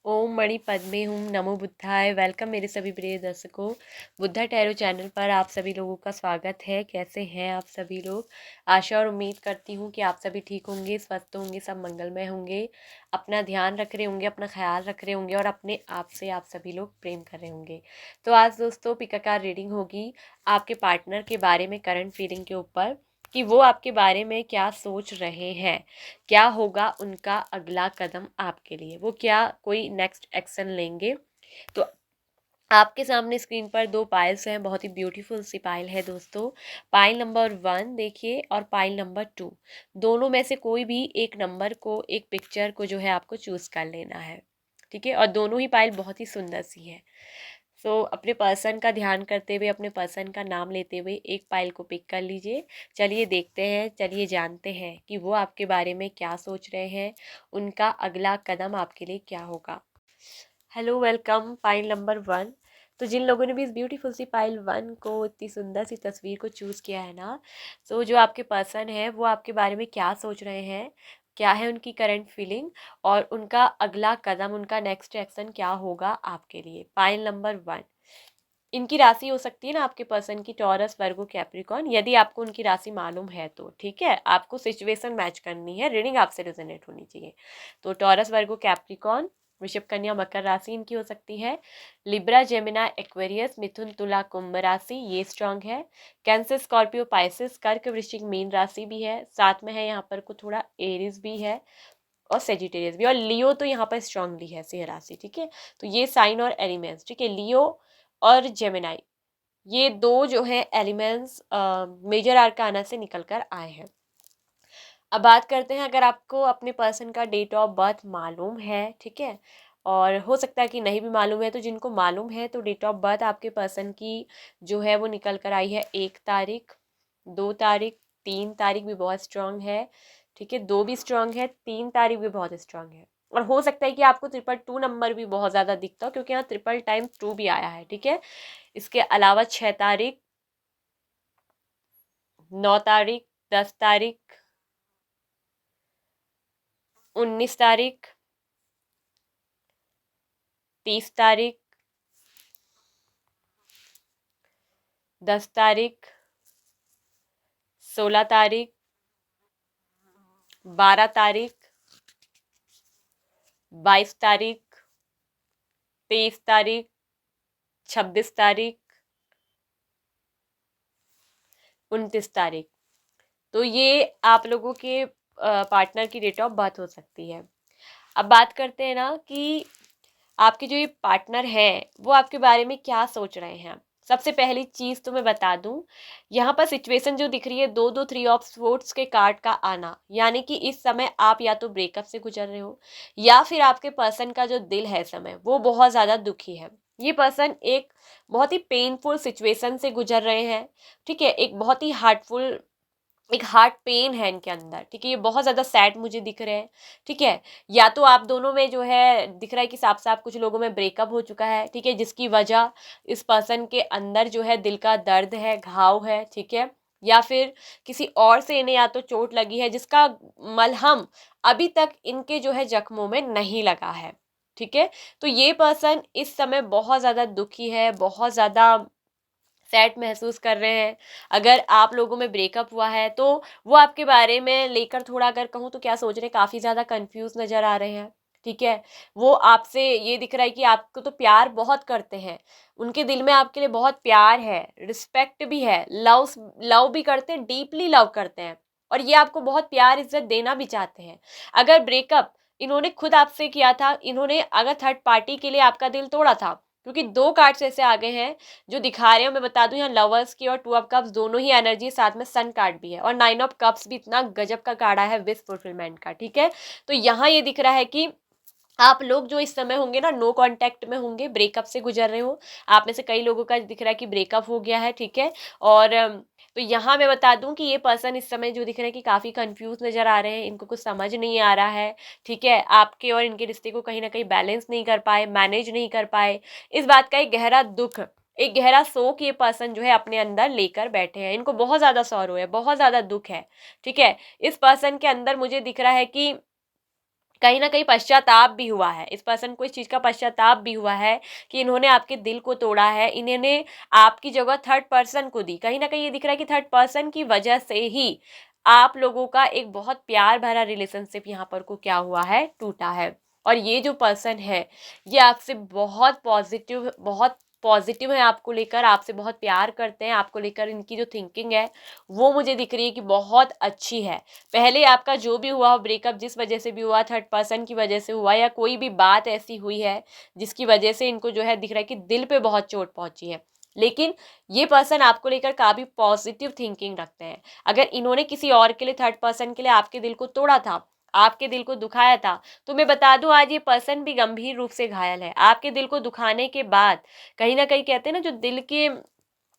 ओम मणि पद्मे हूँ। नमो बुद्धाय। वेलकम मेरे सभी प्रिय दर्शकों। बुद्धा टैरो चैनल पर आप सभी लोगों का स्वागत है। कैसे हैं आप सभी लोग? आशा और उम्मीद करती हूँ कि आप सभी ठीक होंगे, स्वस्थ होंगे, सब मंगलमय होंगे, अपना ध्यान रख रहे होंगे, अपना ख्याल रख रहे होंगे और अपने आप से आप सभी लोग प्रेम कर रहे होंगे। तो आज दोस्तों पिकाकार रीडिंग होगी आपके पार्टनर के बारे में, करंट फीलिंग के ऊपर कि वो आपके बारे में क्या सोच रहे हैं, क्या होगा उनका अगला कदम आपके लिए, वो क्या कोई नेक्स्ट एक्शन लेंगे। तो आपके सामने स्क्रीन पर दो पाइल्स हैं, बहुत ही ब्यूटीफुल सी पाइल है दोस्तों। पाइल नंबर 1 देखिए और पाइल नंबर 2, दोनों में से कोई भी एक नंबर को, एक पिक्चर को जो है आपको चूज कर लेना है। ठीक है, और दोनों ही पाइल बहुत ही सुंदर सी है। अपने पर्सन का ध्यान करते हुए, अपने पर्सन का नाम लेते हुए एक पाइल को पिक कर लीजिए। चलिए देखते हैं, चलिए जानते हैं कि वो आपके बारे में क्या सोच रहे हैं, उनका अगला कदम आपके लिए क्या होगा। Hello, welcome pile number 1। तो जिन लोगों ने भी इस ब्यूटीफुल सी पाइल 1 को, इतनी सुंदर सी तस्वीर को चूज़ किया है ना, तो जो आपके पर्सन है वो आपके बारे में क्या सोच रहे हैं, क्या है उनकी करंट फीलिंग और उनका अगला कदम, उनका नेक्स्ट एक्शन क्या होगा आपके लिए। पाइल नंबर 1, इनकी राशि हो सकती है ना आपके पर्सन की टॉरस, वर्गो, कैप्रिकॉर्न। यदि आपको उनकी राशि मालूम है तो ठीक है, आपको सिचुएशन मैच करनी है, रीडिंग आपसे रेजोनेट होनी चाहिए। तो टॉरस, वर्गो, कैप्रिकॉर्न, वृषभ, कन्या, मकर राशि इनकी हो सकती है। लिब्रा, जेमिना, एक्वेरियस, मिथुन, तुला, कुंभ राशि ये स्ट्रांग है। कैंसर, स्कॉर्पियो, पाइसिस, कर्क, वृश्चिक, मीन राशि भी है। साथ में है यहाँ पर को थोड़ा एरिस भी है और सेजिटेरियस भी, और लियो तो यहाँ पर स्ट्रांगली है, सिंह राशि। ठीक है, तो ये साइन और एलिमेंट्स, ठीक है, लियो और जेमिनाई, ये दो जो है एलिमेंट्स मेजर आर्काना से निकल कर आए हैं। अब बात करते हैं, अगर आपको अपने पर्सन का डेट ऑफ बर्थ मालूम है, ठीक है, और हो सकता है कि नहीं भी मालूम है, तो जिनको मालूम है तो डेट ऑफ बर्थ आपके पर्सन की जो है वो निकल कर आई है 1 तारीख, 2 तारीख, 3 तारीख भी बहुत स्ट्रांग है। ठीक है, 2 भी स्ट्रांग है, 3 तारीख भी बहुत स्ट्रांग है। और हो सकता है कि आपको 222 नंबर भी बहुत ज़्यादा दिखता हो, क्योंकि यहाँ ट्रिपल टाइम 2 भी आया है। ठीक है, इसके अलावा 6 तारीख, 9 तारीख, 10 तारीख, 19 तारीख, 30 तारीख, 10 तारीख, 16 तारीख, 12 तारीख, 22 तारीख, 23 तारीख, 26 तारीख, 29 तारीख। तो ये आप लोगों के पार्टनर की डेट ऑफ बर्थ हो सकती है। अब बात करते हैं ना कि आपके जो ये पार्टनर हैं वो आपके बारे में क्या सोच रहे हैं। सबसे पहली चीज़ तो मैं बता दूं, यहाँ पर सिचुएशन जो दिख रही है, 2 2 3 ऑफ स्वॉर्ड्स के कार्ड का आना, यानी कि इस समय आप या तो ब्रेकअप से गुजर रहे हो, या फिर आपके पर्सन का जो दिल है इस समय वो बहुत ज़्यादा दुखी है। ये पर्सन एक बहुत ही पेनफुल सिचुएशन से गुजर रहे हैं। ठीक है, एक बहुत ही हार्टफुल, एक हार्ट पेन है इनके अंदर। ठीक है, ये बहुत ज़्यादा सैड मुझे दिख रहे हैं। ठीक है, या तो आप दोनों में जो है दिख रहा है कि साफ साफ कुछ लोगों में ब्रेकअप हो चुका है। ठीक है, जिसकी वजह इस पर्सन के अंदर जो है दिल का दर्द है, घाव है। ठीक है, या फिर किसी और से इन्हें या तो चोट लगी है जिसका मलहम अभी तक इनके जो है जख्मों में नहीं लगा है। ठीक है, तो ये पर्सन इस समय बहुत ज़्यादा दुखी है, बहुत ज़्यादा सैड महसूस कर रहे हैं। अगर आप लोगों में ब्रेकअप हुआ है तो वो आपके बारे में लेकर थोड़ा, अगर कहूँ तो क्या सोच रहे हैं, काफ़ी ज़्यादा कंफ्यूज नज़र आ रहे हैं। ठीक है, वो आपसे ये दिख रहा है कि आपको तो प्यार बहुत करते हैं, उनके दिल में आपके लिए बहुत प्यार है, रिस्पेक्ट भी है, लव लव भी करते हैं, डीपली लव करते हैं, और ये आपको बहुत प्यार इज्जत देना भी चाहते हैं। अगर ब्रेकअप इन्होंने खुद आपसे किया था, इन्होंने अगर थर्ड पार्टी के लिए आपका दिल तोड़ा था, क्योंकि 2 कार्ड्स ऐसे आ गए हैं जो दिखा रहे हो। मैं बता दूं, यहाँ लवर्स की और 2 ऑफ कप्स दोनों ही एनर्जी, साथ में सन कार्ड भी है, और 9 ऑफ कप्स भी इतना गजब का कार्ड है विश फुलफिलमेंट का। ठीक है, तो यहाँ ये दिख रहा है कि आप लोग जो इस समय होंगे ना, नो कांटेक्ट में होंगे, ब्रेकअप से गुजर रहे हो। आप में से कई लोगों का दिख रहा है कि ब्रेकअप हो गया है। ठीक है, और तो यहाँ मैं बता दूं कि ये पर्सन इस समय जो दिख रहे हैं कि काफ़ी कंफ्यूज नज़र आ रहे हैं, इनको कुछ समझ नहीं आ रहा है। ठीक है, आपके और इनके रिश्ते को कहीं ना कहीं बैलेंस नहीं कर पाए, मैनेज नहीं कर पाए। इस बात का एक गहरा दुख, एक गहरा शोक ये पर्सन जो है अपने अंदर लेकर बैठे हैं। इनको बहुत ज़्यादा सॉरो है, बहुत ज़्यादा दुख है। ठीक है, इस पर्सन के अंदर मुझे दिख रहा है कि कहीं ना कहीं पश्चाताप भी हुआ है, इस पर्सन को इस चीज़ का पश्चाताप भी हुआ है कि इन्होंने आपके दिल को तोड़ा है, इन्होंने आपकी जगह थर्ड पर्सन को दी। कहीं ना कहीं ये दिख रहा है कि थर्ड पर्सन की वजह से ही आप लोगों का एक बहुत प्यार भरा रिलेशनशिप यहाँ पर को क्या हुआ है, टूटा है। और ये जो पर्सन है ये आपसे बहुत पॉजिटिव है, आपको लेकर, आपसे बहुत प्यार करते हैं, आपको लेकर इनकी जो थिंकिंग है वो मुझे दिख रही है कि बहुत अच्छी है। पहले आपका जो भी हुआ ब्रेकअप, जिस वजह से भी हुआ, थर्ड पर्सन की वजह से हुआ, या कोई भी बात ऐसी हुई है जिसकी वजह से इनको जो है दिख रहा है कि दिल पे बहुत चोट पहुंची है, लेकिन ये पर्सन आपको लेकर काफ़ी पॉजिटिव थिंकिंग रखते हैं। अगर इन्होंने किसी और के लिए, थर्ड पर्सन के लिए आपके दिल को तोड़ा था, आपके दिल को दुखाया था, तो मैं बता दूं आज ये पर्सन भी गंभीर रूप से घायल है। आपके दिल को दुखाने के बाद कहीं ना कहीं कहते हैं ना, जो दिल के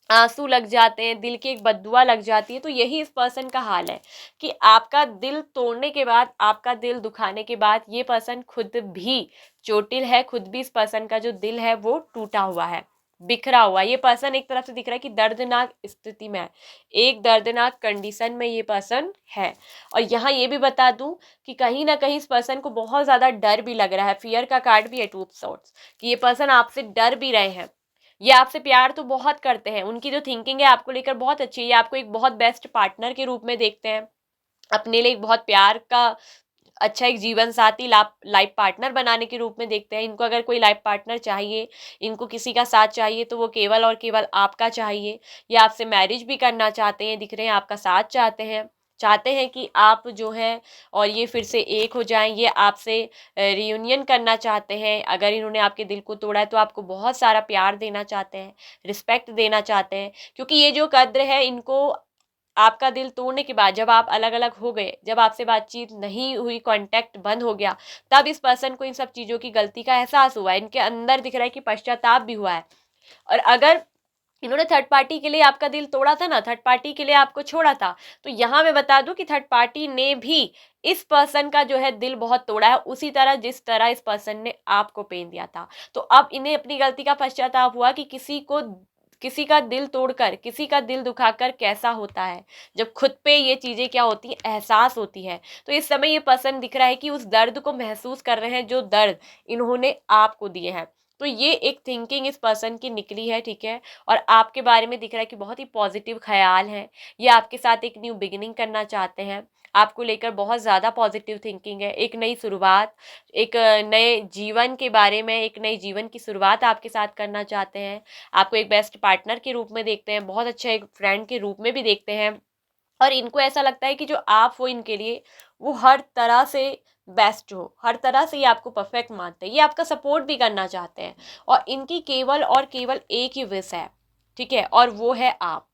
आंसू लग जाते हैं, दिल की एक बद्दुआ लग जाती है, तो यही इस पर्सन का हाल है कि आपका दिल तोड़ने के बाद, आपका दिल दुखाने के बाद ये पर्सन खुद भी चोटिल है, खुद भी इस पर्सन का जो दिल है वो टूटा हुआ है, बिखरा हुआ। ये पर्सन एक तरफ से दिख रहा है कि दर्दनाक स्थिति में है, एक दर्दनाक कंडीशन में ये पर्सन है। और यहाँ ये भी बता दूं कि कहीं ना कहीं इस पर्सन को बहुत ज़्यादा डर भी लग रहा है, फियर का कार्ड भी है, टू ऑफ सॉर्ड्स, कि ये पर्सन आपसे डर भी रहे हैं। ये आपसे प्यार तो बहुत करते हैं, उनकी जो थिंकिंग है आपको लेकर बहुत अच्छी है, ये आपको एक बहुत बेस्ट पार्टनर के रूप में देखते हैं, अपने लिए एक बहुत प्यार का अच्छा एक जीवन साथी, लाइफ पार्टनर बनाने के रूप में देखते हैं। इनको अगर कोई लाइफ पार्टनर चाहिए, इनको किसी का साथ चाहिए, तो वो केवल और केवल आपका चाहिए। ये आपसे मैरिज भी करना चाहते हैं, दिख रहे हैं आपका साथ चाहते हैं कि आप जो है और ये फिर से एक हो जाएं, ये आपसे रियूनियन करना चाहते हैं। अगर इन्होंने आपके दिल को तोड़ा है तो आपको बहुत सारा प्यार देना चाहते हैं, रिस्पेक्ट देना चाहते हैं, क्योंकि ये जो कद्र है इनको आपका दिल तोड़ने के बाद, जब आप अलग अलग हो गए, जब आपसे बातचीत नहीं हुई, कांटेक्ट बंद हो गया, तब इस पर्सन को इन सब चीज़ों की गलती का एहसास हुआ है, इनके अंदर दिख रहा है कि पश्चाताप भी हुआ है। और अगर इन्होंने थर्ड पार्टी के लिए आपका दिल तोड़ा था ना, थर्ड पार्टी के लिए आपको छोड़ा था, तो यहाँ मैं बता दूं कि थर्ड पार्टी ने भी इस पर्सन का जो है दिल बहुत तोड़ा है, उसी तरह जिस तरह इस पर्सन ने आपको पेन दिया था। तो अब इन्हें अपनी गलती का पश्चाताप हुआ कि किसी का दिल तोड़कर, किसी का दिल दुखाकर कैसा होता है, जब खुद पे ये चीज़ें क्या होती हैं, एहसास होती है। तो इस समय ये पर्सन दिख रहा है कि उस दर्द को महसूस कर रहे हैं जो दर्द इन्होंने आपको दिए हैं। तो ये एक थिंकिंग इस पर्सन की निकली है, ठीक है। और आपके बारे में दिख रहा है कि बहुत ही पॉजिटिव ख्याल है, ये आपके साथ एक न्यू बिगिनिंग करना चाहते हैं, आपको लेकर बहुत ज़्यादा पॉजिटिव थिंकिंग है, एक नई शुरुआत, एक नए जीवन के बारे में, एक नई जीवन की शुरुआत आपके साथ करना चाहते हैं। आपको एक बेस्ट पार्टनर के रूप में देखते हैं, बहुत अच्छा एक फ्रेंड के रूप में भी देखते हैं। और इनको ऐसा लगता है कि जो आप हो इनके लिए, वो हर तरह से बेस्ट हो, हर तरह से ये आपको परफेक्ट मानते हैं, ये आपका सपोर्ट भी करना चाहते हैं। और इनकी केवल और केवल एक ही विश है, ठीक है, और वो है आप।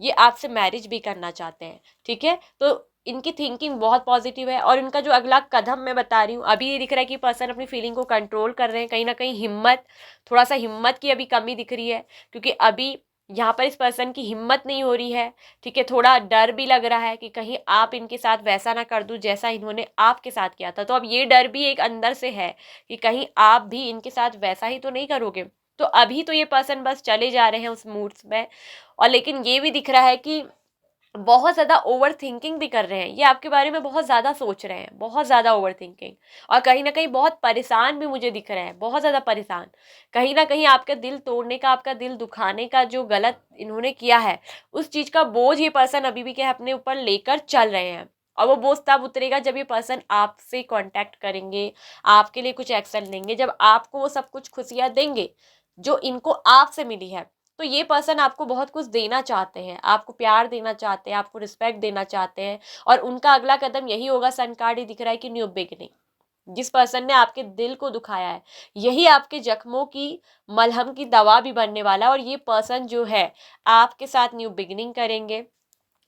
ये आपसे मैरिज भी करना चाहते हैं, ठीक है। तो इनकी थिंकिंग बहुत पॉजिटिव है। और इनका जो अगला कदम मैं बता रही हूँ, अभी ये दिख रहा है कि पर्सन अपनी फीलिंग को कंट्रोल कर रहे हैं, कहीं ना कहीं हिम्मत, थोड़ा सा हिम्मत की अभी कमी दिख रही है, क्योंकि अभी यहाँ पर इस पर्सन की हिम्मत नहीं हो रही है, ठीक है। थोड़ा डर भी लग रहा है कि कहीं आप इनके साथ वैसा ना कर दूँ जैसा इन्होंने आपके साथ किया था। तो अब ये डर भी एक अंदर से है कि कहीं आप भी इनके साथ वैसा ही तो नहीं करोगे। तो अभी तो ये पर्सन बस चले जा रहे हैं उस मूड्स में। और लेकिन ये भी दिख रहा है कि बहुत ज़्यादा ओवर थिंकिंग भी कर रहे हैं, ये आपके बारे में बहुत ज़्यादा सोच रहे हैं, बहुत ज़्यादा ओवर थिंकिंग। और कहीं ना कहीं बहुत परेशान भी मुझे दिख रहे हैं, बहुत ज़्यादा परेशान। कहीं ना कहीं आपका दिल तोड़ने का, आपका दिल दुखाने का जो गलत इन्होंने किया है, उस चीज़ का बोझ ये पर्सन अभी भी क्या अपने ऊपर लेकर चल रहे हैं। और वो बोझ तब उतरेगा जब ये पर्सन आपसे कांटेक्ट करेंगे, आपके लिए कुछ एक्शन लेंगे, जब आपको वो सब कुछ खुशियाँ देंगे जो इनको आपसे मिली है। तो ये पर्सन आपको बहुत कुछ देना चाहते हैं, आपको प्यार देना चाहते हैं, आपको रिस्पेक्ट देना चाहते हैं। और उनका अगला कदम यही होगा, सन कार्ड ही दिख रहा है कि न्यू बिगिनिंग। जिस पर्सन ने आपके दिल को दुखाया है, यही आपके जख्मों की मलहम की दवा भी बनने वाला है। और ये पर्सन जो है आपके साथ न्यू बिगिनिंग करेंगे,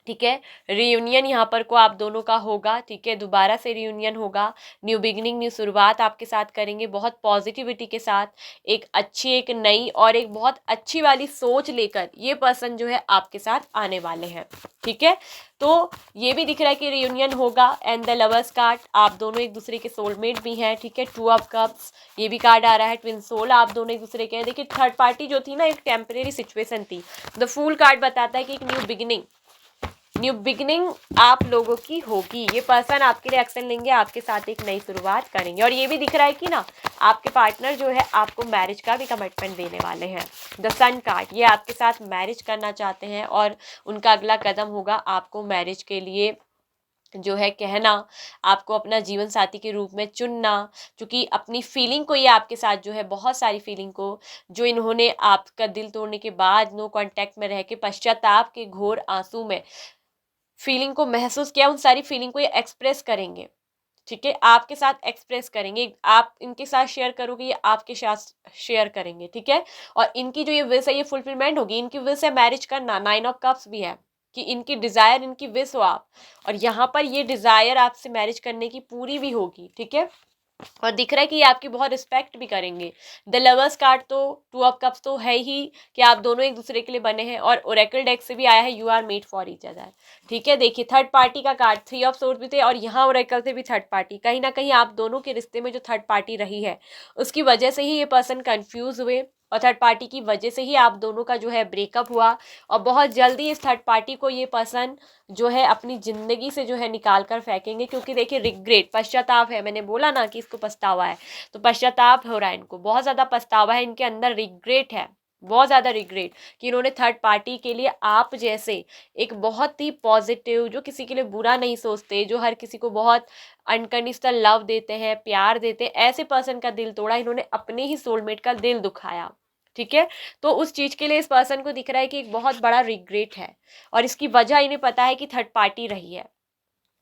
ठीक है। रियूनियन यहाँ पर को आप दोनों का होगा, ठीक है, दोबारा से रियूनियन होगा, न्यू बिगिनिंग, न्यू शुरुआत आपके साथ करेंगे, बहुत पॉजिटिविटी के साथ, एक अच्छी, एक नई और एक बहुत अच्छी वाली सोच लेकर ये पर्सन जो है आपके साथ आने वाले हैं, ठीक है। तो ये भी दिख रहा है कि रियूनियन होगा। एंड द लवर्स कार्ड, आप दोनों एक दूसरे के सोलमेट भी हैं, ठीक है। टू ऑफ कप्स, ये भी कार्ड आ रहा है, ट्विन सोल आप दोनों एक दूसरे के हैं। देखिए थर्ड पार्टी जो थी ना, एक टेम्परेरी सिचुएशन थी। द फूल कार्ड बताता है कि एक न्यू बिगिनिंग, न्यू बिगिनिंग आप लोगों की होगी। ये पर्सन आपके लिए एक्शन लेंगे, आपके साथ एक नई शुरुआत करेंगे। और ये भी दिख रहा है कि ना आपके पार्टनर जो है आपको मैरिज का भी कमिटमेंट देने वाले हैं। द सन कार्ड, ये आपके साथ मैरिज करना चाहते हैं और उनका अगला कदम होगा आपको मैरिज के लिए जो है कहना, आपको अपना जीवन साथी के रूप में चुनना। क्योंकि अपनी फीलिंग को, ये आपके साथ जो है बहुत सारी फीलिंग को जो इन्होंने आपका दिल तोड़ने के बाद नो कांटेक्ट में रह के पश्चाताप के घोर आंसू में फीलिंग को महसूस किया, उन सारी फीलिंग को ये एक्सप्रेस करेंगे। ठीक है, आपके साथ एक्सप्रेस करेंगे, आप इनके साथ शेयर करोगे, ये आपके साथ शेयर करेंगे। ठीक है, और इनकी जो ये विश है ये फुलफिलमेंट होगी। इनकी विश है मैरिज करना, 9 ऑफ कप्स भी है कि इनकी डिजायर, इनकी विश हो आप, और यहाँ पर ये डिजायर आपसे मैरिज करने की पूरी भी होगी। ठीक है, और दिख रहा है कि ये आपकी बहुत रिस्पेक्ट भी करेंगे। द लवर्स कार्ड तो 2 ऑफ कप्स तो है ही कि आप दोनों एक दूसरे के लिए बने हैं, और ओरेकल डेक से भी आया है you are made for each other. ठीक है, देखिए थर्ड पार्टी का कार्ड 3 ऑफ सोर्ड्स भी थे, और यहाँ ओरेकल से भी थर्ड पार्टी। कहीं ना कहीं आप दोनों के रिश्ते में जो थर्ड पार्टी रही है उसकी वजह से ही ये पर्सन कंफ्यूज हुए, और थर्ड पार्टी की वजह से ही आप दोनों का जो है ब्रेकअप हुआ। और बहुत जल्दी इस थर्ड पार्टी को ये पर्सन जो है अपनी जिंदगी से जो है निकाल कर फेंकेंगे। क्योंकि देखिए रिग्रेट, पश्चाताप है, मैंने बोला ना कि इसको पछतावा है, तो पश्चाताप हो रहा है इनको, बहुत ज्यादा पछतावा है इनके अंदर, रिग्रेट है, बहुत ज्यादा रिग्रेट कि इन्होंने थर्ड पार्टी के लिए आप जैसे एक बहुत ही पॉजिटिव, जो किसी के लिए बुरा नहीं सोचते, जो हर किसी को बहुत अनकंडीशनल लव देते हैं, प्यार देते हैं, ऐसे पर्सन का दिल तोड़ा इन्होंने, अपने ही सोलमेट का दिल दुखाया। ठीक है, तो उस चीज के लिए इस पर्सन को दिख रहा है कि एक बहुत बड़ा रिग्रेट है, और इसकी वजह इन्हें पता है कि थर्ड पार्टी रही है।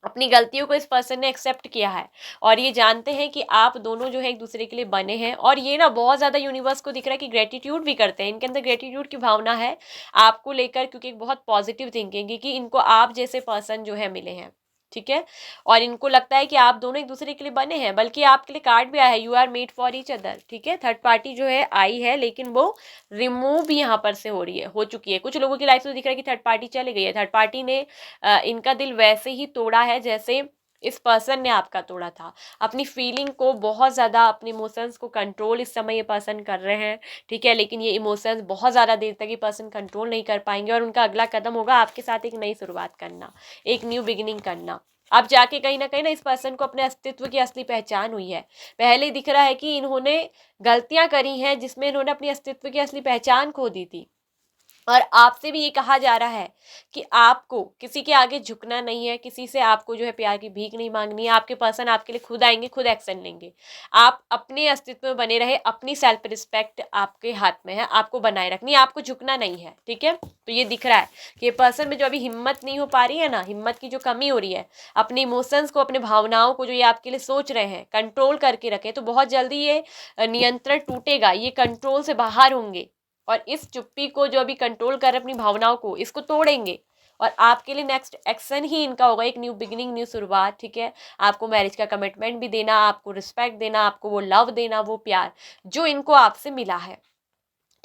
अपनी गलतियों को इस पर्सन ने एक्सेप्ट किया है, और ये जानते हैं कि आप दोनों जो है एक दूसरे के लिए बने हैं। और ये ना बहुत ज्यादा यूनिवर्स को दिख रहा है कि ग्रेटिट्यूड भी करते हैं, इनके अंदर ग्रेटिट्यूड की भावना है आपको लेकर, क्योंकि एक बहुत पॉजिटिव थिंकिंग है कि इनको आप जैसे पर्सन जो है मिले हैं। ठीक है, और इनको लगता है कि आप दोनों एक दूसरे के लिए बने हैं, बल्कि आपके लिए कार्ड भी आया है you are made for each other. ठीक है, थर्ड पार्टी जो है आई है, लेकिन वो रिमूव भी यहाँ पर से हो रही है, हो चुकी है। कुछ लोगों की लाइफ से दिख रहा है कि थर्ड पार्टी चली गई है, थर्ड पार्टी ने इनका दिल वैसे ही तोड़ा है जैसे इस पर्सन ने आपका तोड़ा था। अपनी फीलिंग को बहुत ज़्यादा, अपने इमोशंस को कंट्रोल इस समय ये पर्सन कर रहे हैं। ठीक है, लेकिन ये इमोशंस बहुत ज़्यादा देर तक ये पर्सन कंट्रोल नहीं कर पाएंगे, और उनका अगला कदम होगा आपके साथ एक नई शुरुआत करना, एक न्यू बिगिनिंग करना। अब जाके कहीं ना इस पर्सन को अपने अस्तित्व की असली पहचान हुई है। पहले दिख रहा है कि इन्होंने गलतियां करी हैं जिसमें इन्होंने अपनी अस्तित्व की असली पहचान खो दी थी। और आपसे भी ये कहा जा रहा है कि आपको किसी के आगे झुकना नहीं है, किसी से आपको जो है प्यार की भीख नहीं मांगनी है। आपके पर्सन आपके लिए खुद आएंगे, खुद एक्शन लेंगे। आप अपने अस्तित्व में बने रहे, अपनी सेल्फ रिस्पेक्ट आपके हाथ में है, आपको बनाए रखनी है, आपको झुकना नहीं है। ठीक है, तो ये दिख रहा है कि ये पर्सन में जो अभी हिम्मत नहीं हो पा रही है ना, हिम्मत की जो कमी हो रही है, अपने इमोशंस को, अपने भावनाओं को जो ये आपके लिए सोच रहे हैं कंट्रोल करके रखें, तो बहुत जल्दी ये नियंत्रण टूटेगा, ये कंट्रोल से बाहर होंगे। और इस चुप्पी को जो अभी कंट्रोल कर अपनी भावनाओं को, इसको तोड़ेंगे, और आपके लिए नेक्स्ट एक्शन ही इनका होगा एक न्यू बिगिनिंग, न्यू शुरुआत। ठीक है, आपको मैरिज का कमिटमेंट भी देना, आपको रिस्पेक्ट देना, आपको वो लव देना, वो प्यार जो इनको आपसे मिला है।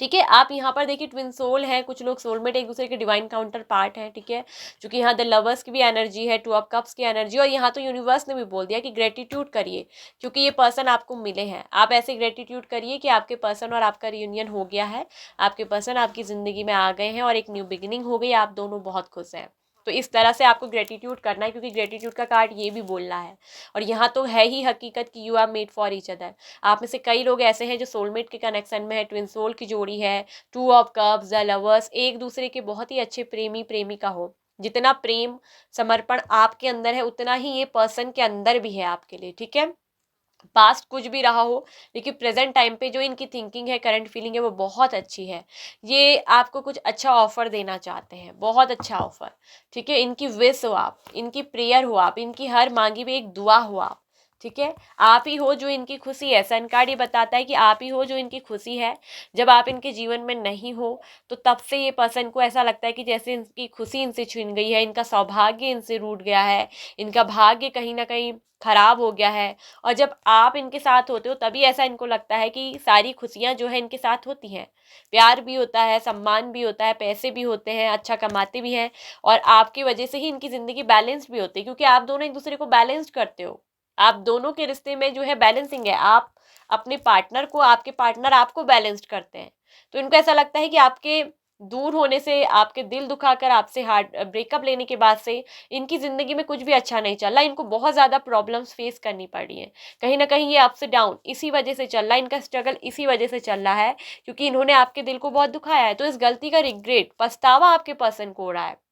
ठीक है, आप यहाँ पर देखिए ट्विन सोल है, कुछ लोग सोलमेट एक दूसरे के डिवाइन काउंटर पार्ट है। ठीक है, क्योंकि यहाँ द लवर्स की भी एनर्जी है, 2 ऑफ कप्स की एनर्जी, और यहाँ तो यूनिवर्स ने भी बोल दिया कि ग्रेटिट्यूड करिए, क्योंकि ये पर्सन आपको मिले हैं। आप ऐसे ग्रेटिट्यूड करिए कि आपके पर्सन और आपका रियूनियन हो गया है, आपके पर्सन आपकी जिंदगी में आ गए हैं, और एक न्यू बिगिनिंग हो गई, आप दोनों बहुत खुश हैं। तो इस तरह से आपको ग्रेटिट्यूड करना है, क्योंकि ग्रेटिट्यूड का कार्ड ये भी बोल रहा है। और यहाँ तो है ही हकीकत कि you are made for each other. आप में से कई लोग ऐसे हैं जो सोलमेट के कनेक्शन में है, ट्विन सोल की जोड़ी है, 2 ऑफ कप्स, द लवर्स, एक दूसरे के बहुत ही अच्छे प्रेमी प्रेमिका हो। जितना प्रेम समर्पण आपके अंदर है, उतना ही ये पर्सन के अंदर भी है आपके लिए। ठीक है, पास्ट कुछ भी रहा हो, लेकिन प्रेजेंट टाइम पे जो इनकी थिंकिंग है, करंट फीलिंग है, वो बहुत अच्छी है। ये आपको कुछ अच्छा ऑफर देना चाहते हैं, बहुत अच्छा ऑफर। ठीक है, इनकी विश हो आप, इनकी प्रेयर हो आप, इनकी हर मांगी हुई एक दुआ हो आप। ठीक है, आप ही हो जो इनकी खुशी है। सन कार्ड ये बताता है कि आप ही हो जो इनकी खुशी है। जब आप इनके जीवन में नहीं हो, तो तब से ये पर्सन को ऐसा लगता है कि जैसे इनकी खुशी इनसे छीन गई है, इनका सौभाग्य इनसे रूठ गया है, इनका भाग्य कहीं ना कहीं खराब हो गया है। और जब आप इनके साथ होते हो तभी ऐसा इनको लगता है कि सारी खुशियां जो है इनके साथ होती हैं, प्यार भी होता है, सम्मान भी होता है, पैसे भी होते हैं, अच्छा कमाते भी हैं, और आपकी वजह से ही इनकी जिंदगी बैलेंस भी होती है, क्योंकि आप दोनों एक दूसरे को बैलेंस्ड करते हो। आप दोनों के रिश्ते में जो है बैलेंसिंग है, आप अपने पार्टनर को, आपके पार्टनर आपको बैलेंस्ड करते हैं। तो इनको ऐसा लगता है कि आपके दूर होने से, आपके दिल दुखाकर, आपसे हार्ट ब्रेकअप लेने के बाद से इनकी ज़िंदगी में कुछ भी अच्छा नहीं चल रहा। इनको बहुत ज़्यादा प्रॉब्लम्स फेस करनी पड़ रही हैं। कहीं न कहीं ये अप से डाउन इसी वजह से चल रहा है, इनका स्ट्रगल इसी वजह से चल रहा है, क्योंकि इन्होंने आपके दिल को बहुत दुखाया है। तो इस गलती का रिग्रेट, पछतावा आपके पर्सन को हो रहा है।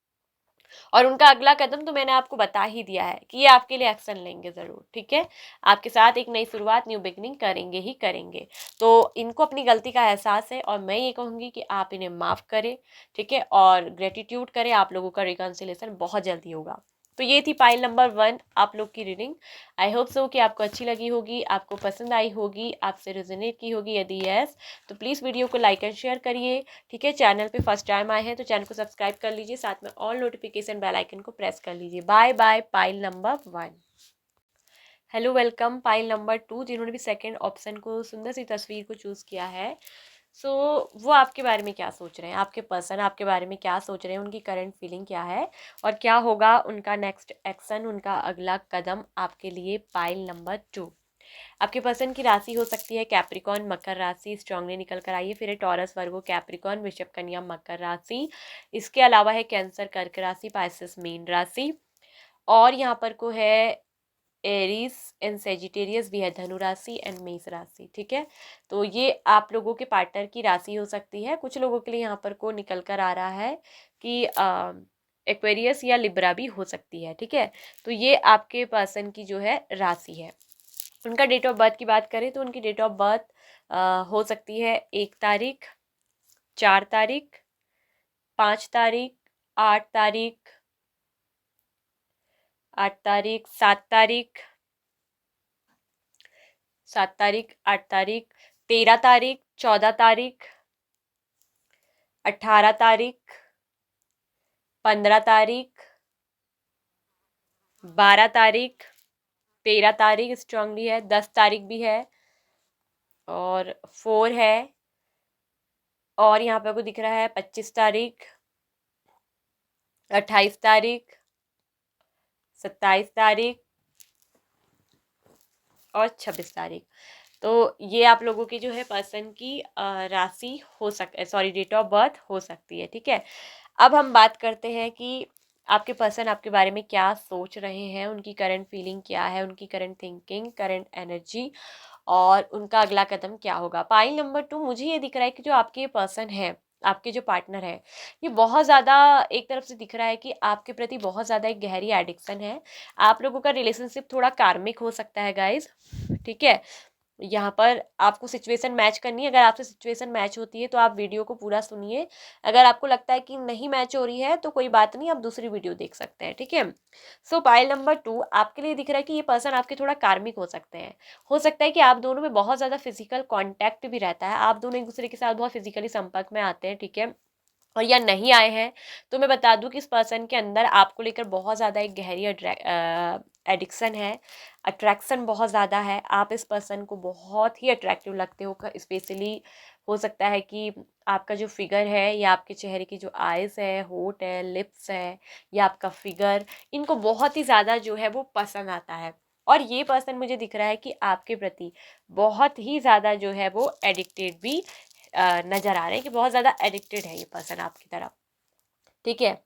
और उनका अगला कदम तो मैंने आपको बता ही दिया है कि ये आपके लिए एक्शन लेंगे ज़रूर, ठीक है। आपके साथ एक नई शुरुआत, न्यू बिगनिंग करेंगे ही करेंगे। तो इनको अपनी गलती का एहसास है और मैं ये कहूँगी कि आप इन्हें माफ़ करें, ठीक है, और ग्रेटिट्यूड करें। आप लोगों का रिकन्सिलेशन बहुत जल्दी होगा। तो ये थी पाइल नंबर 1 आप लोग की रीडिंग। आई होप सो कि आपको अच्छी लगी होगी, आपको पसंद आई होगी, आपसे रेजोनेट की होगी। यदि यस तो प्लीज़ वीडियो को लाइक एंड शेयर करिए, ठीक है। चैनल पे फर्स्ट टाइम आए हैं तो चैनल को सब्सक्राइब कर लीजिए, साथ में ऑल नोटिफिकेशन बेल आइकन को प्रेस कर लीजिए। Bye bye pile number 1। Hello welcome pile number 2, जिन्होंने भी सेकंड ऑप्शन को, सुंदर सी तस्वीर को चूज़ किया है। सो वो आपके बारे में क्या सोच रहे हैं, आपके पर्सन आपके बारे में क्या सोच रहे हैं, उनकी करंट फीलिंग क्या है और क्या होगा उनका नेक्स्ट एक्शन, उनका अगला कदम आपके लिए। पाइल नंबर 2, आपके पर्सन की राशि हो सकती है कैप्रिकॉन, मकर राशि स्ट्रांगली निकल कर आइए। फिर है टॉरस, वर्गो, कैप्रिकॉन, वृषभ, कन्या, मकर राशि। इसके अलावा है कैंसर, कर्क राशि, पाइसेस, मीन राशि। और यहाँ पर को है एरीज एंड सेजिटेरियस भी है, धनु राशि एंड मेष राशि, ठीक है। तो ये आप लोगों के पार्टनर की राशि हो सकती है। कुछ लोगों के लिए यहाँ पर को निकल कर आ रहा है कि एक्वेरियस या लिब्रा भी हो सकती है, ठीक है। तो ये आपके पर्सन की जो है राशि है। उनका डेट ऑफ बर्थ की बात करें तो उनकी डेट ऑफ बर्थ हो सकती है 1 तारीख, 4 तारीख, 5 तारीख, 8 तारीख, 8 तारीख, 7 तारीख, 7 तारीख, 8 तारीख, 13 तारीख, 14 तारीख, 18 तारीख, 15 तारीख, 12 तारीख, 13 तारीख स्ट्रांगली है, 10 तारीख भी है और 4 है। और यहाँ पे को दिख रहा है 25 तारीख, 28 तारीख, 27 तारीख और 26 तारीख। तो ये आप लोगों की जो है पर्सन की राशि हो सॉरी डेट ऑफ बर्थ हो सकती है, ठीक है। अब हम बात करते हैं कि आपके पर्सन आपके बारे में क्या सोच रहे हैं, उनकी करंट फीलिंग क्या है, उनकी करंट थिंकिंग, करंट एनर्जी और उनका अगला कदम क्या होगा। पाइल नंबर 2, मुझे ये दिख रहा है कि जो आपके पर्सन है, आपके जो पार्टनर है, ये बहुत ज़्यादा एक तरफ से दिख रहा है कि आपके प्रति बहुत ज़्यादा एक गहरी एडिक्शन है। आप लोगों का रिलेशनशिप थोड़ा कार्मिक हो सकता है गाइज, ठीक है। यहाँ पर आपको सिचुएशन मैच करनी है। अगर आपसे सिचुएशन मैच होती है तो आप वीडियो को पूरा सुनिए। अगर आपको लगता है कि नहीं मैच हो रही है तो कोई बात नहीं, आप दूसरी वीडियो देख सकते हैं, ठीक है। सो पाइल नंबर 2 आपके लिए दिख रहा है कि ये पर्सन आपके थोड़ा कार्मिक हो सकते हैं। हो सकता है कि आप दोनों में बहुत ज़्यादा फिजिकल कॉन्टैक्ट भी रहता है, आप दोनों एक दूसरे के साथ बहुत फिजिकली संपर्क में आते हैं, ठीक है। और या नहीं आए हैं तो मैं बता दूं कि इस पर्सन के अंदर आपको लेकर बहुत ज़्यादा एक गहरी एडिक्शन है, अट्रैक्शन बहुत ज़्यादा है। आप इस पर्सन को बहुत ही अट्रैक्टिव लगते हो, स्पेशली हो सकता है कि आपका जो फिगर है या आपके चेहरे की जो आइज़ है, होठ है, लिप्स है या आपका फिगर, इनको बहुत ही ज़्यादा जो है वो पसंद आता है। और ये पर्सन मुझे दिख रहा है कि आपके प्रति बहुत ही ज़्यादा जो है वो एडिक्टेड भी नज़र आ रहे हैं, कि बहुत ज़्यादा एडिक्टेड है ये पर्सन आपकी तरफ, ठीक है।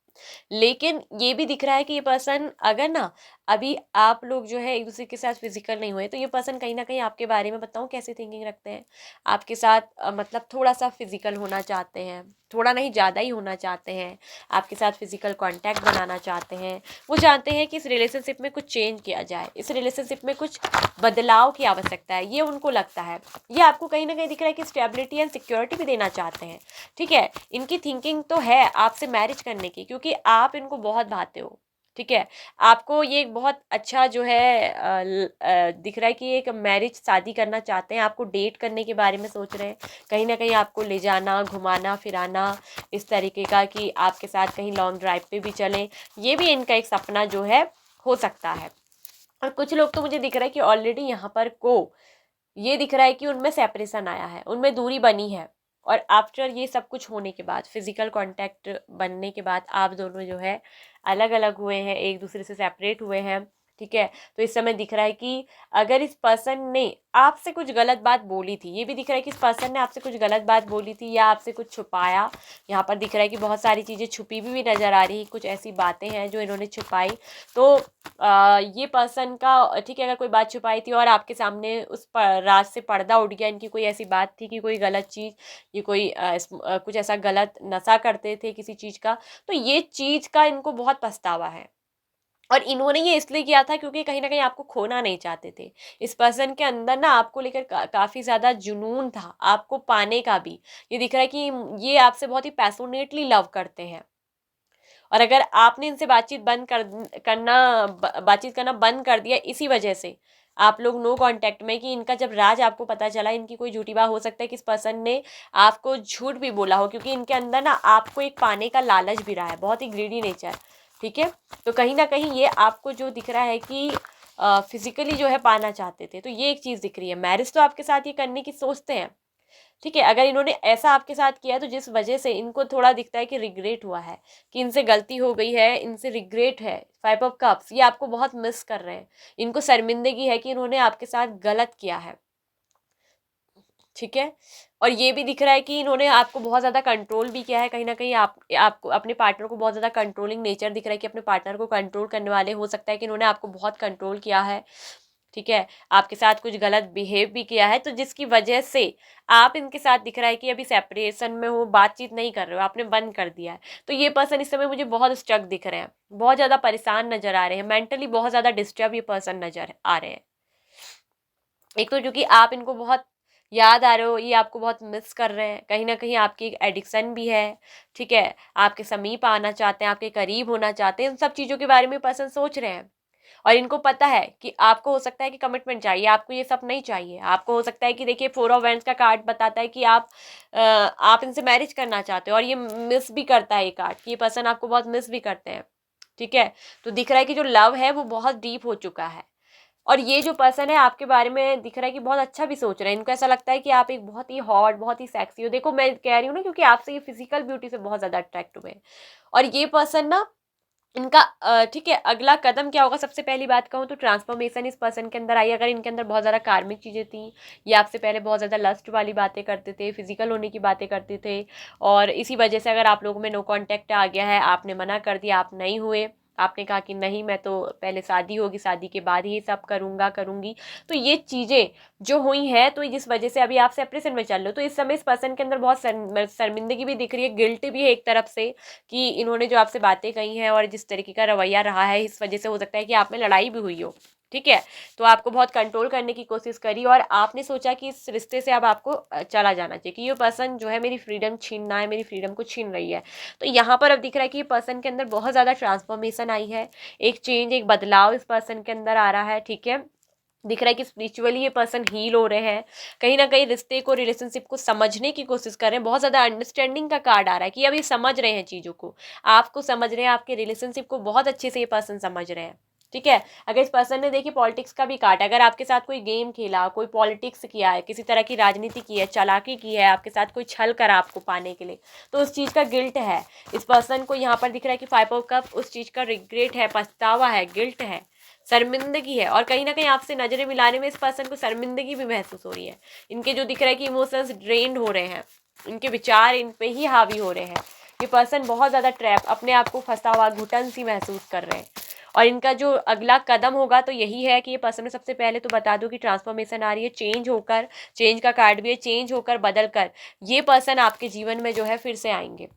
लेकिन ये भी दिख रहा है कि ये पर्सन, अगर ना अभी आप लोग जो है एक दूसरे के साथ फिजिकल नहीं हुए, तो ये पर्सन कहीं ना कहीं आपके बारे में बताऊँ कैसी थिंकिंग रखते हैं, आपके साथ मतलब थोड़ा सा फिजिकल होना चाहते हैं, थोड़ा नहीं ज़्यादा ही होना चाहते हैं, आपके साथ फिजिकल कांटेक्ट बनाना चाहते हैं। वो चाहते हैं कि इस रिलेशनशिप में कुछ चेंज किया जाए, इस रिलेशनशिप में कुछ बदलाव की आवश्यकता है, ये उनको लगता है। ये आपको कहीं ना कहीं दिख रहा है कि स्टेबिलिटी एंड सिक्योरिटी भी देना चाहते हैं, ठीक है। इनकी थिंकिंग तो है आपसे मैरिज करने की, क्योंकि आप इनको बहुत भाते हो, ठीक है। आपको ये एक बहुत अच्छा जो है दिख रहा है कि एक मैरिज शादी करना चाहते हैं, आपको डेट करने के बारे में सोच रहे हैं, कहीं ना कहीं आपको ले जाना, घुमाना फिराना, इस तरीके का कि आपके साथ कहीं लॉन्ग ड्राइव पे भी चलें, ये भी इनका एक सपना जो है हो सकता है। और कुछ लोग तो मुझे दिख रहा है कि ऑलरेडी यहाँ पर को ये दिख रहा है कि उनमें सेपरेशन आया है, उनमें दूरी बनी है। और आफ्टर ये सब कुछ होने के बाद, फिजिकल कांटेक्ट बनने के बाद, आप दोनों जो है अलग अलग हुए हैं, एक दूसरे से सेपरेट हुए हैं, ठीक है। तो इस समय दिख रहा है कि अगर इस पर्सन ने आपसे कुछ गलत बात बोली थी, ये भी दिख रहा है कि इस पर्सन ने आपसे कुछ गलत बात बोली थी या आपसे कुछ छुपाया। यहाँ पर दिख रहा है कि बहुत सारी चीज़ें छुपी भी नज़र आ रही, कुछ ऐसी बातें हैं जो इन्होंने छुपाई। तो ये पर्सन का, ठीक है, अगर कोई बात छुपाई थी और आपके सामने उस राज से पर्दा उठ गया, इनकी कोई ऐसी बात थी कि कोई गलत चीज़, ये कोई कुछ ऐसा गलत नशा करते थे किसी चीज़ का, तो ये चीज़ का इनको बहुत पछतावा है। और इन्होंने ये इसलिए किया था क्योंकि कहीं न कहीं आपको खोना नहीं चाहते थे। इस पर्सन के अंदर ना आपको लेकर काफ़ी ज़्यादा जुनून था, आपको पाने का भी। ये दिख रहा है कि ये आपसे बहुत ही पैशनेटली लव करते हैं। और अगर आपने इनसे बातचीत करना बंद कर दिया इसी वजह से, आप लोग नो कांटेक्ट में, कि इनका जब राज आपको पता चला, इनकी कोई झूठी बात हो सकता है कि इस पर्सन ने आपको झूठ भी बोला हो, क्योंकि इनके अंदर ना आपको एक पाने का लालच भी रहा है, बहुत ही ग्रीडी नेचर। ठीक है। तो कहीं ना कहीं ये आपको जो दिख रहा है कि फिजिकली जो है पाना चाहते थे, तो ये एक चीज़ दिख रही है। मैरिज तो आपके साथ ये करने की सोचते हैं, ठीक है। अगर इन्होंने ऐसा आपके साथ किया है तो जिस वजह से इनको थोड़ा दिखता है कि रिग्रेट हुआ है, कि इनसे गलती हो गई है, इनसे रिग्रेट है। 5 ऑफ कप्स, ये आपको बहुत मिस कर रहे हैं। इनको शर्मिंदगी है कि इन्होंने आपके साथ गलत किया है, ठीक है। और ये भी दिख रहा है कि इन्होंने आपको बहुत ज़्यादा कंट्रोल भी किया है। कहीं ना कहीं आपको अपने पार्टनर को बहुत ज़्यादा कंट्रोलिंग नेचर दिख रहा है, कि अपने पार्टनर को कंट्रोल करने वाले। हो सकता है कि इन्होंने आपको बहुत कंट्रोल किया है, ठीक है। आपके साथ कुछ गलत बिहेव भी किया है, तो जिसकी वजह से आप इनके साथ दिख रहा है कि अभी सेपरेशन में हो, बातचीत नहीं कर रहे हो, आपने बंद कर दिया है। तो ये पर्सन इस समय मुझे बहुत स्ट्रक दिख रहे हैं, बहुत ज़्यादा परेशान नजर आ रहे हैं, मेंटली बहुत ज़्यादा डिस्टर्ब ये पर्सन नजर आ रहे हैं। एक तो क्योंकि आप इनको बहुत याद आ रहे हो, ये आपको बहुत मिस कर रहे हैं, कहीं ना कहीं आपकी एक एडिक्शन भी है, ठीक है। आपके समीप आना चाहते हैं, आपके करीब होना चाहते हैं, इन सब चीज़ों के बारे में पर्सन सोच रहे हैं। और इनको पता है कि आपको हो सकता है कि कमिटमेंट चाहिए, आपको ये सब नहीं चाहिए। आपको हो सकता है कि देखिए 4 ऑफ वैंड्स का कार्ड बताता है कि आप इनसे मैरिज करना चाहते हो, और ये मिस भी करता है ये कार्ड, कि ये पर्सन आपको बहुत मिस भी करते हैं, ठीक है। तो दिख रहा है कि जो लव है वो बहुत डीप हो चुका है। और ये जो पर्सन है आपके बारे में दिख रहा है कि बहुत अच्छा भी सोच रहे हैं। इनको ऐसा लगता है कि आप एक बहुत ही हॉट, बहुत ही सेक्सी हो। देखो मैं कह रही हूँ ना, क्योंकि आपसे ये फिजिकल ब्यूटी से बहुत ज़्यादा अट्रैक्ट हुए हैं। और ये पर्सन ना, इनका ठीक है, अगला कदम क्या होगा? सबसे पहली बात कहूँ तो ट्रांसफॉर्मेशन इस पर्सन के अंदर आई। अगर इनके अंदर बहुत ज़्यादा कार्मिक चीज़ें थी, ये आपसे पहले बहुत ज़्यादा लस्ट वाली बातें करते थे, फिजिकल होने की बातें करते थे, और इसी वजह से अगर आप लोगों में नो कांटेक्ट आ गया है, आपने मना कर दिया, आप नहीं हुए, आपने कहा कि नहीं, मैं तो पहले शादी होगी, शादी के बाद ही सब करूँगा करूँगी, तो ये चीज़ें जो हुई है, तो जिस वजह से अभी आप सेपरेशन में चल रहे हो, तो इस समय इस पर्सन के अंदर बहुत शर्मिंदगी भी दिख रही है, गिल्ट भी है एक तरफ से, कि इन्होंने जो आपसे बातें कही हैं और जिस तरीके का रवैया रहा है, इस वजह से हो सकता है कि आप में लड़ाई भी हुई हो, ठीक है। तो आपको बहुत कंट्रोल करने की कोशिश करी, और आपने सोचा कि इस रिश्ते से अब आपको चला जाना चाहिए, कि ये पर्सन जो है मेरी फ्रीडम छीनना है, मेरी फ्रीडम को छीन रही है। तो यहाँ पर अब दिख रहा है कि ये पर्सन के अंदर बहुत ज़्यादा ट्रांसफॉर्मेशन आई है, एक चेंज, एक बदलाव इस पर्सन के अंदर आ रहा है, ठीक है। दिख रहा है कि स्पिरिचुअली ये पर्सन हील हो रहे हैं, कहीं ना कहीं रिश्ते को, रिलेशनशिप को समझने की कोशिश कर रहे हैं। बहुत ज़्यादा अंडरस्टैंडिंग का कार्ड आ रहा है, कि अभी समझ रहे हैं चीज़ों को, आपको समझ रहे हैं, आपके रिलेशनशिप को बहुत अच्छे से ये पर्सन समझ रहे हैं, ठीक है। अगर इस पर्सन ने, देखिए, पॉलिटिक्स का भी कार्ड, अगर आपके साथ कोई गेम खेला, कोई पॉलिटिक्स किया है, किसी तरह की राजनीति की है, चालाकी की है, आपके साथ कोई छल करा आपको पाने के लिए, तो उस चीज़ का गिल्ट है इस पर्सन को। यहाँ पर दिख रहा है कि 5 ऑफ कप, उस चीज़ का रिग्रेट है, पछतावा है, गिल्ट है, शर्मिंदगी है। और कहीं ना कहीं आपसे नजरें मिलाने में इस पर्सन को शर्मिंदगी भी महसूस हो रही है। इनके जो दिख रहा है कि इमोशंस ड्रेन्ड हो रहे हैं, इनके विचार इन पे ही हावी हो रहे हैं। ये पर्सन बहुत ज़्यादा ट्रैप, अपने आप को फंसा हुआ, घुटन सी महसूस कर रहे हैं। और इनका जो अगला कदम होगा तो यही है कि ये पर्सन में, सबसे पहले तो बता दूं कि ट्रांसफॉर्मेशन आ रही है, चेंज होकर, चेंज का कार्ड भी है, चेंज होकर, बदल कर ये पर्सन आपके जीवन में जो है फिर से आएंगे।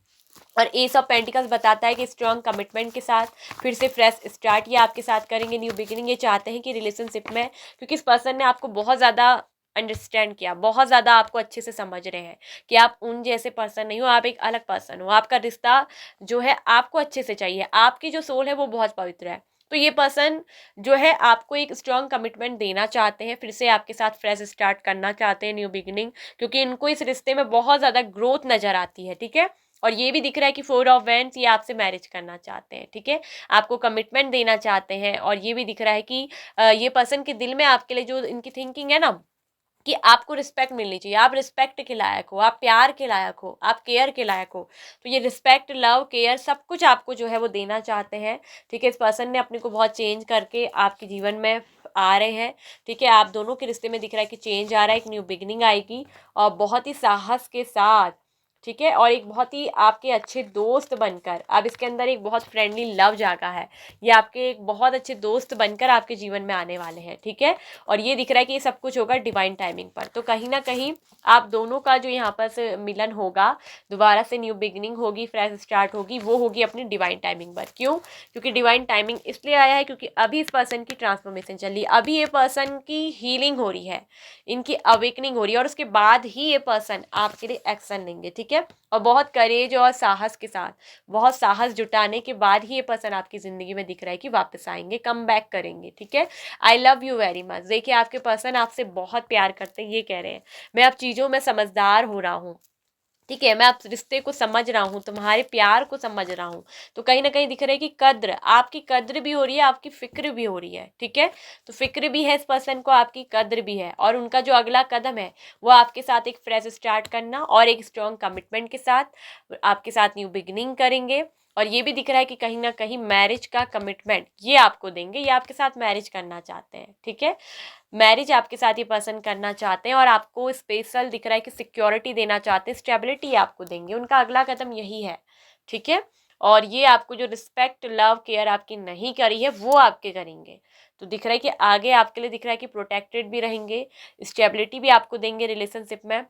और एस ऑफ पेंटिकल्स बताता है कि स्ट्रॉन्ग कमिटमेंट के साथ फिर से फ्रेश स्टार्ट ये आपके साथ करेंगे, न्यू बिगिनिंग ये चाहते हैं कि रिलेशनशिप में, क्योंकि इस पर्सन ने आपको बहुत ज़्यादा अंडरस्टैंड किया, बहुत ज़्यादा आपको अच्छे से समझ रहे हैं, कि आप उन जैसे पर्सन नहीं हो, आप एक अलग पर्सन हो। आपका रिश्ता जो है आपको अच्छे से चाहिए, आपकी जो सोल है वो बहुत पवित्र है। तो ये पर्सन जो है आपको एक स्ट्रॉन्ग कमिटमेंट देना चाहते हैं, फिर से आपके साथ फ्रेश स्टार्ट करना चाहते हैं, न्यू बिगिनिंग, क्योंकि इनको इस रिश्ते में बहुत ज़्यादा ग्रोथ नज़र आती है, ठीक है। और ये भी दिख रहा है कि 4 ऑफ वैंड्स, ये आपसे मैरिज करना चाहते हैं, ठीक है, आपको कमिटमेंट देना चाहते हैं। और ये भी दिख रहा है कि ये पर्सन के दिल में आपके लिए जो इनकी थिंकिंग है ना, कि आपको रिस्पेक्ट मिलनी चाहिए, आप रिस्पेक्ट के लायक हो, आप प्यार के लायक हो, आप केयर के लायक हो। तो ये रिस्पेक्ट, लव, केयर सब कुछ आपको जो है वो देना चाहते हैं। ठीक है, इस पर्सन ने अपने को बहुत चेंज करके आपके जीवन में आ रहे हैं। ठीक है, आप दोनों के रिश्ते में दिख रहा है कि चेंज आ रहा है, एक न्यू बिगनिंग आएगी और बहुत ही साहस के साथ। ठीक है, और एक बहुत ही आपके अच्छे दोस्त बनकर, अब इसके अंदर एक बहुत फ्रेंडली लव जागा है, ये आपके एक बहुत अच्छे दोस्त बनकर आपके जीवन में आने वाले हैं। ठीक है, और ये दिख रहा है कि ये सब कुछ होगा डिवाइन टाइमिंग पर। तो कहीं ना कहीं आप दोनों का जो यहाँ पर से मिलन होगा, दोबारा से न्यू बिगनिंग होगी, फ्रेश स्टार्ट होगी, वो होगी अपनी डिवाइन टाइमिंग पर। क्यों? क्योंकि डिवाइन टाइमिंग इसलिए आया है क्योंकि अभी इस पर्सन की ट्रांसफॉर्मेशन चल रही है, अभी ये पर्सन की हीलिंग हो रही है, इनकी अवेकनिंग हो रही है, और उसके बाद ही ये पर्सन आपके लिए एक्शन लेंगे। ठीक है, और बहुत करेज और साहस के साथ, बहुत साहस जुटाने के बाद ही ये पर्सन आपकी ज़िंदगी में दिख रहा है कि वापस आएंगे, कम बैक करेंगे। ठीक है, I love you very much. देखिए, आपके पर्सन आपसे बहुत प्यार करते हैं, ये कह रहे हैं मैं अब चीज़ों में समझदार हो रहा हूँ। ठीक है, मैं आप रिश्ते को समझ रहा हूँ, तुम्हारे प्यार को समझ रहा हूँ। तो कहीं ना कहीं दिख रहा है कि कद्र, आपकी कद्र भी हो रही है, आपकी फिक्र भी हो रही है। ठीक है, तो फिक्र भी है इस पर्सन को, आपकी कद्र भी है, और उनका जो अगला कदम है वो आपके साथ एक फ्रेश स्टार्ट करना और एक स्ट्रॉन्ग कमिटमेंट के साथ आपके साथ न्यू बिगनिंग करेंगे। और ये भी दिख रहा है कि कहीं ना कहीं मैरिज का कमिटमेंट ये आपको देंगे, ये आपके साथ मैरिज करना चाहते हैं। ठीक है, मैरिज आपके साथ ये पर्सन करना चाहते हैं, और आपको स्पेशल दिख रहा है कि सिक्योरिटी देना चाहते हैं, स्टेबिलिटी आपको देंगे, उनका अगला कदम यही है। ठीक है, और ये आपको जो रिस्पेक्ट, लव, केयर आपकी नहीं करी है वो आपके करेंगे। तो दिख रहा है कि आगे आपके लिए दिख रहा है कि प्रोटेक्टेड भी रहेंगे, स्टेबिलिटी भी आपको देंगे रिलेशनशिप में।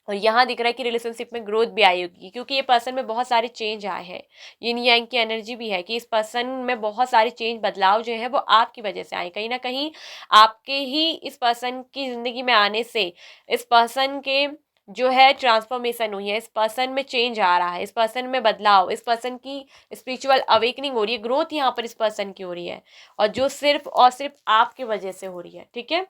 और यहाँ दिख रहा है कि रिलेशनशिप में ग्रोथ भी आई होगी, क्योंकि ये पर्सन में बहुत सारे चेंज आए हैं। यिन यांग की एनर्जी भी है कि इस पर्सन में बहुत सारे चेंज, बदलाव जो है वो आपकी वजह से आए। कहीं ना कहीं आपके ही इस पर्सन की ज़िंदगी में आने से इस पर्सन के जो है ट्रांसफॉर्मेशन हुई है, इस पर्सन में चेंज आ रहा है, इस पर्सन में बदलाव, इस पर्सन की स्पिरिचुअल अवेकनिंग हो रही है, ग्रोथ यहाँ पर इस पर्सन की हो रही है, और जो सिर्फ और सिर्फ आपकी वजह से हो रही है। ठीक है,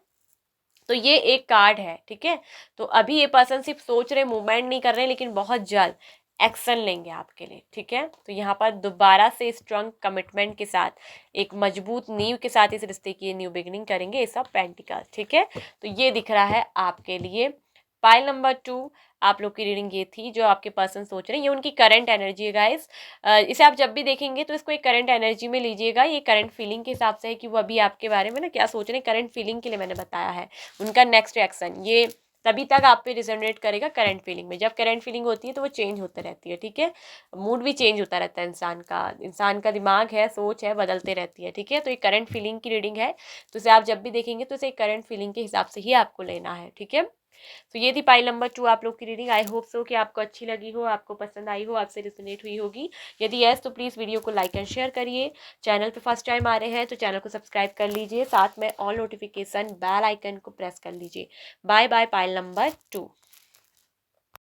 तो ये एक कार्ड है। ठीक है, तो अभी ये पर्सन सिर्फ सोच रहे, मूवमेंट नहीं कर रहे, लेकिन बहुत जल्द एक्शन लेंगे आपके लिए। ठीक है, तो यहाँ पर दोबारा से स्ट्रॉन्ग कमिटमेंट के साथ, एक मजबूत नींव के साथ इस रिश्ते की न्यू बिगनिंग करेंगे, ये सब पेंटिकल्स। ठीक है, तो ये दिख रहा है आपके लिए। पाइल नंबर 2, आप लोग की रीडिंग ये थी, जो आपके पर्सन सोच रहे हैं, ये उनकी करंट एनर्जी है गाइस। इसे आप जब भी देखेंगे तो इसको एक करंट एनर्जी में लीजिएगा, ये करंट फीलिंग के हिसाब से है कि वो अभी आपके बारे में ना क्या सोच रहे हैं, करंट फीलिंग के लिए मैंने बताया है। उनका नेक्स्ट एक्शन ये तभी तक आप पे रिजोनेट करेगा करंट फीलिंग में। जब करंट फीलिंग होती है तो वो चेंज होते रहती है। ठीक है, मूड भी चेंज होता रहता है, इंसान का दिमाग है, सोच है, बदलते रहती है। ठीक है, तो ये करंट फीलिंग की रीडिंग है, तो इसे आप जब भी देखेंगे तो इसे करंट फीलिंग के हिसाब से ही आपको लेना है। ठीक है, तो ये थी पाइल नंबर 2 आप लोग की रीडिंग। आई होप सो कि आपको अच्छी लगी हो, आपको पसंद आई हो, आपसे रिजोनेट हुई होगी। यदि यस तो प्लीज़ वीडियो को लाइक एंड शेयर करिए। चैनल पे फर्स्ट टाइम आ रहे हैं तो चैनल को सब्सक्राइब कर लीजिए, साथ में ऑल नोटिफिकेशन बेल आइकन को प्रेस कर लीजिए। Bye bye pile number 2।